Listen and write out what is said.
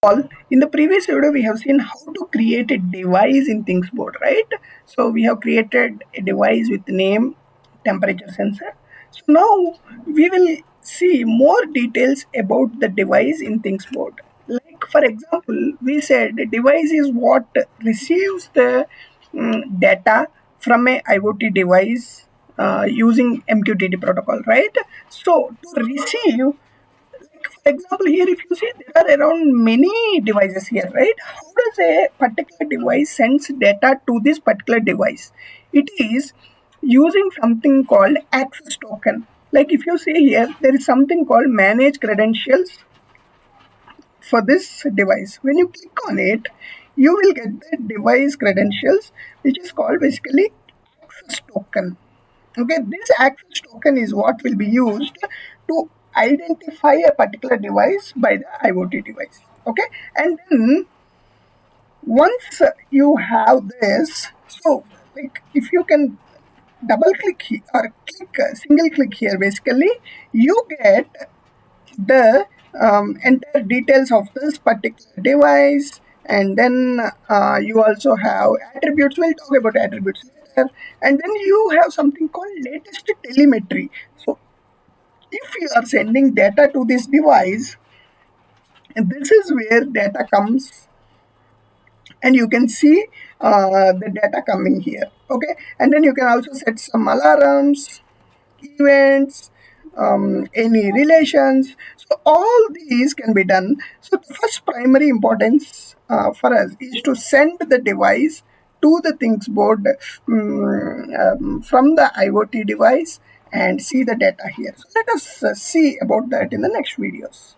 all, in the previous video we have seen how to create a device in ThingsBoard, right? So we have created a device with name, temperature sensor. So now we will see more details about the device in ThingsBoard. Like for example, we said a device is what receives the data from a IoT device using MQTT protocol, right? So to receive, for example, here if you see there are around many devices here, right? How does a particular device sends data to this particular device? It is using something called access token. Like if you see here, there is something called manage credentials for this device. When you click on it, you will get the device credentials, which is called basically access token. Okay, this access token is what will be used to identify a particular device by the IoT device. Okay, and then once you have this, so like if you can double click or click single click here, basically you get the entire details of this particular device, and then you also have attributes. We'll talk about attributes later. And then you have something called latest telemetry. So if you are sending data to this device, this is where data comes, and you can see the data coming here. Okay, and then you can also set some alarms, events, any relations. So all these can be done. So the first primary importance for us is to send the device to the ThingsBoard from the IoT device and see the data here. So let us see about that in the next videos.